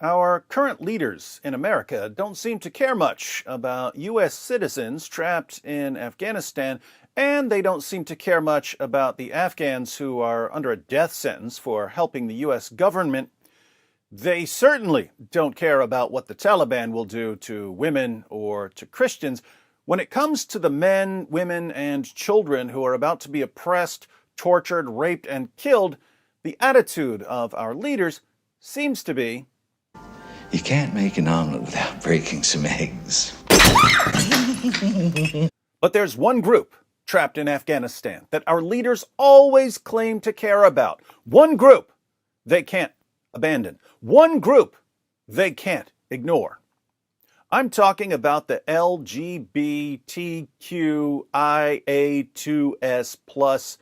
Our current leaders in America don't seem to care much about U.S. citizens trapped in Afghanistan, and they don't seem to care much about the Afghans who are under a death sentence for helping the U.S. government. They certainly don't care about what the Taliban will do to women or to Christians. When it comes to the men, women, and children who are about to be oppressed, tortured, raped, and killed, the attitude of our leaders seems to be, "You can't make an omelet without breaking some eggs." But there's one group trapped in Afghanistan that our leaders always claim to care about. One group they can't abandon. One group they can't ignore. I'm talking about the LGBTQIA2S plus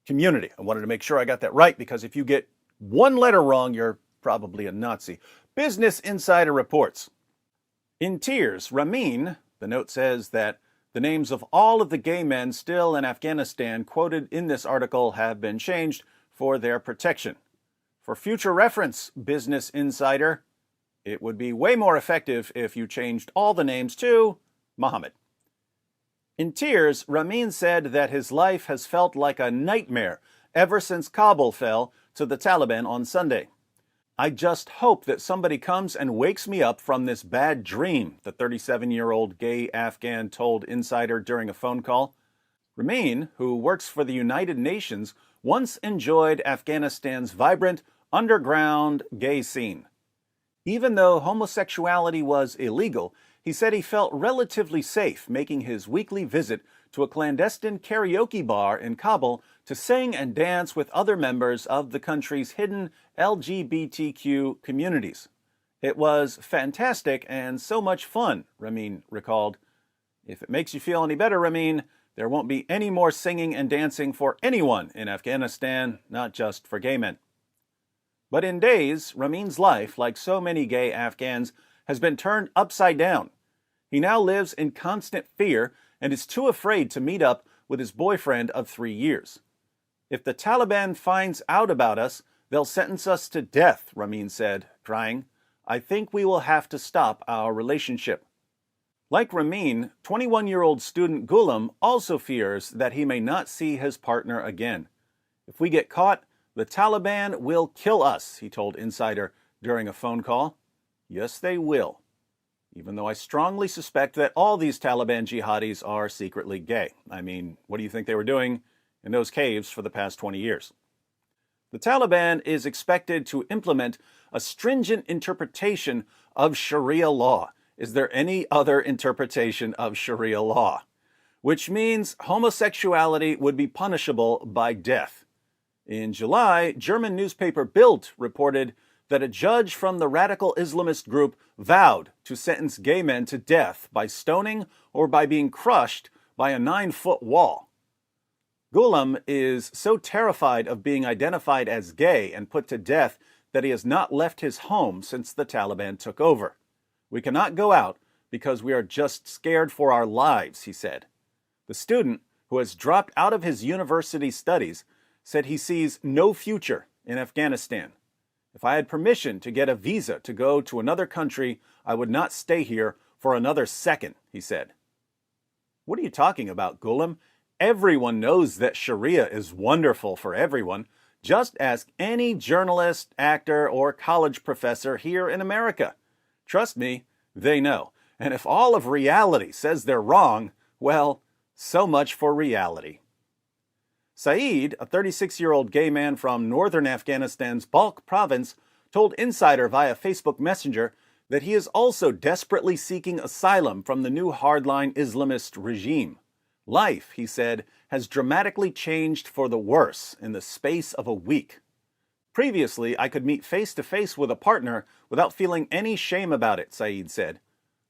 community. I wanted to make sure I got that right because if you get one letter wrong, you're probably a Nazi. Business Insider reports. In tears, Ramin, the note says that the names of all of the gay men still in Afghanistan quoted in this article have been changed for their protection. For future reference, Business Insider, it would be way more effective if you changed all the names to Muhammad. In tears, Ramin said that his life has felt like a nightmare ever since Kabul fell to the Taliban on Sunday. "I just hope that somebody comes and wakes me up from this bad dream," the 37-year-old gay Afghan told Insider during a phone call. Ramin, who works for the United Nations, once enjoyed Afghanistan's vibrant, underground gay scene. Even though homosexuality was illegal, he said he felt relatively safe making his weekly visit to a clandestine karaoke bar in Kabul to sing and dance with other members of the country's hidden LGBTQ communities. "It was fantastic and so much fun," Ramin recalled. "If it makes you feel any better, Ramin, there won't be any more singing and dancing for anyone in Afghanistan, not just for gay men." But in days, Ramin's life, like so many gay Afghans, has been turned upside down. He now lives in constant fear and is too afraid to meet up with his boyfriend of 3 years. "If the Taliban finds out about us, they'll sentence us to death," Ramin said, crying. "I think we will have to stop our relationship." Like Ramin, 21-year-old student Ghulam also fears that he may not see his partner again. "If we get caught, the Taliban will kill us," he told Insider during a phone call. "Yes, they will. Even though I strongly suspect that all these Taliban jihadis are secretly gay. I mean, what do you think they were doing in those caves for the past 20 years? The Taliban is expected to implement a stringent interpretation of Sharia law. Is there any other interpretation of Sharia law? Which means homosexuality would be punishable by death. In July, German newspaper Bild reported that a judge from the radical Islamist group vowed to sentence gay men to death by stoning or by being crushed by a 9-foot wall. Ghulam is so terrified of being identified as gay and put to death that he has not left his home since the Taliban took over. "We cannot go out because we are just scared for our lives," he said. The student, who has dropped out of his university studies, said he sees no future in Afghanistan. "If I had permission to get a visa to go to another country, I would not stay here for another second," he said. "What are you talking about, Ghulam? Everyone knows that Sharia is wonderful for everyone. Just ask any journalist, actor, or college professor here in America. Trust me, they know. And if all of reality says they're wrong, well, so much for reality." Saeed, a 36-year-old gay man from northern Afghanistan's Balkh province, told Insider via Facebook Messenger that he is also desperately seeking asylum from the new hardline Islamist regime. "Life," he said, "has dramatically changed for the worse in the space of a week. Previously, I could meet face-to-face with a partner without feeling any shame about it," Saeed said.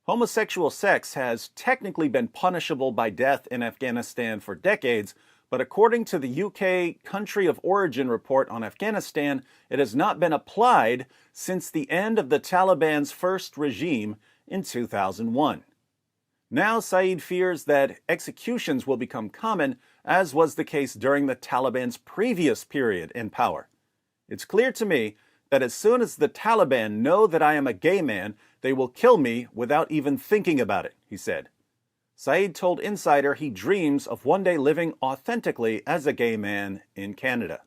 Homosexual sex has technically been punishable by death in Afghanistan for decades, but according to the UK Country of Origin report on Afghanistan, it has not been applied since the end of the Taliban's first regime in 2001. Now Saeed fears that executions will become common, as was the case during the Taliban's previous period in power. "It's clear to me that as soon as the Taliban know that I am a gay man, they will kill me without even thinking about it, he said. Saeed told Insider he dreams of one day living authentically as a gay man in Canada.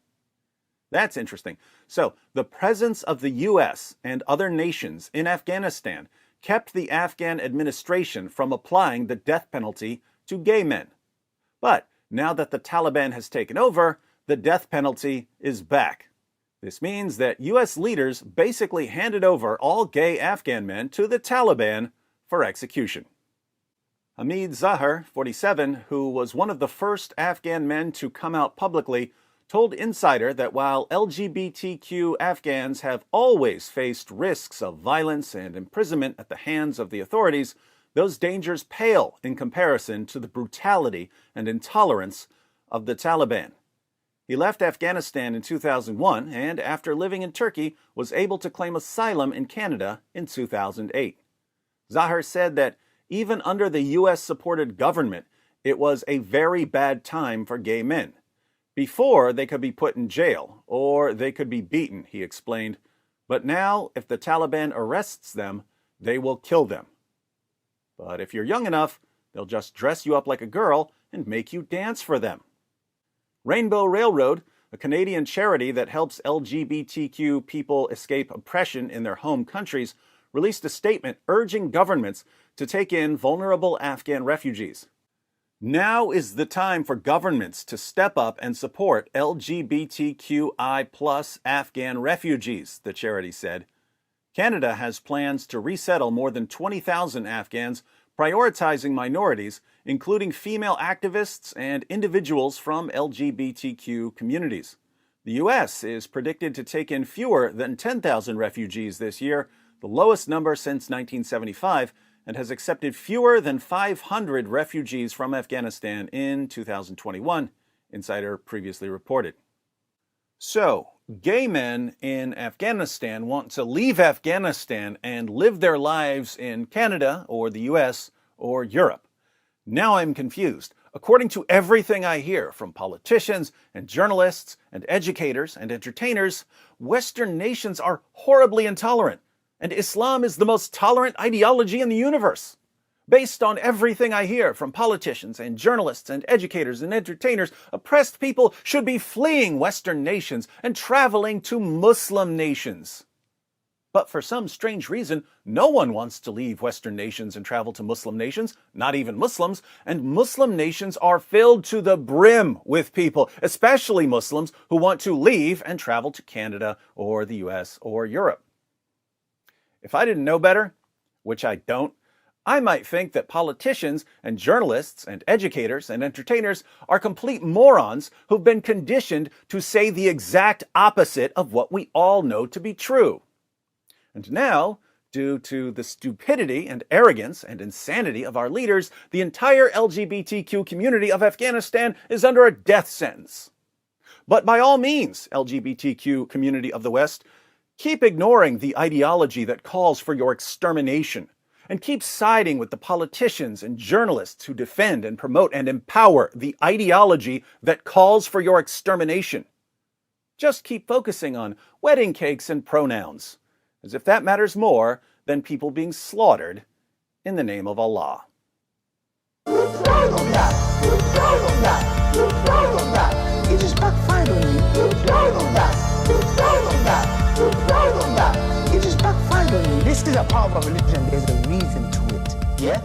That's interesting. So, the presence of the U.S. and other nations in Afghanistan kept the Afghan administration from applying the death penalty to gay men. But now that the Taliban has taken over, the death penalty is back. This means that U.S. leaders basically handed over all gay Afghan men to the Taliban for execution. Hamid Zahar, 47, who was one of the first Afghan men to come out publicly, told Insider that while LGBTQ Afghans have always faced risks of violence and imprisonment at the hands of the authorities, those dangers pale in comparison to the brutality and intolerance of the Taliban. He left Afghanistan in 2001 and, after living in Turkey, was able to claim asylum in Canada in 2008. Zahar said that even under the U.S.-supported government, it was a very bad time for gay men. Before, they could be put in jail, or they could be beaten, he explained. But now, if the Taliban arrests them, they will kill them. But if you're young enough, they'll just dress you up like a girl and make you dance for them. Rainbow Railroad, a Canadian charity that helps LGBTQ people escape oppression in their home countries, released a statement urging governments to take in vulnerable Afghan refugees. Now is the time for governments to step up and support LGBTQI+ Afghan refugees, the charity said. Canada has plans to resettle more than 20,000 Afghans, prioritizing minorities, including female activists and individuals from LGBTQ communities. The U.S. is predicted to take in fewer than 10,000 refugees this year, the lowest number since 1975, and has accepted fewer than 500 refugees from Afghanistan in 2021, Insider previously reported. So, gay men in Afghanistan want to leave Afghanistan and live their lives in Canada or the US or Europe. Now I'm confused. According to everything I hear from politicians and journalists and educators and entertainers, Western nations are horribly intolerant, and Islam is the most tolerant ideology in the universe. Based on everything I hear from politicians and journalists and educators and entertainers, oppressed people should be fleeing Western nations and traveling to Muslim nations. But for some strange reason, no one wants to leave Western nations and travel to Muslim nations, not even Muslims, and Muslim nations are filled to the brim with people, especially Muslims who want to leave and travel to Canada or the US or Europe. If I didn't know better, which I don't, I might think that politicians and journalists and educators and entertainers are complete morons who've been conditioned to say the exact opposite of what we all know to be true. And now, due to the stupidity and arrogance and insanity of our leaders, the entire LGBTQ community of Afghanistan is under a death sentence. But by all means, LGBTQ community of the West, keep ignoring the ideology that calls for your extermination, and keep siding with the politicians and journalists who defend and promote and empower the ideology that calls for your extermination. Just keep focusing on wedding cakes and pronouns, as if that matters more than people being slaughtered in the name of Allah. It just backfired on me. It just backfired on me. This is a part of a religion. There's a reason to it. Yeah?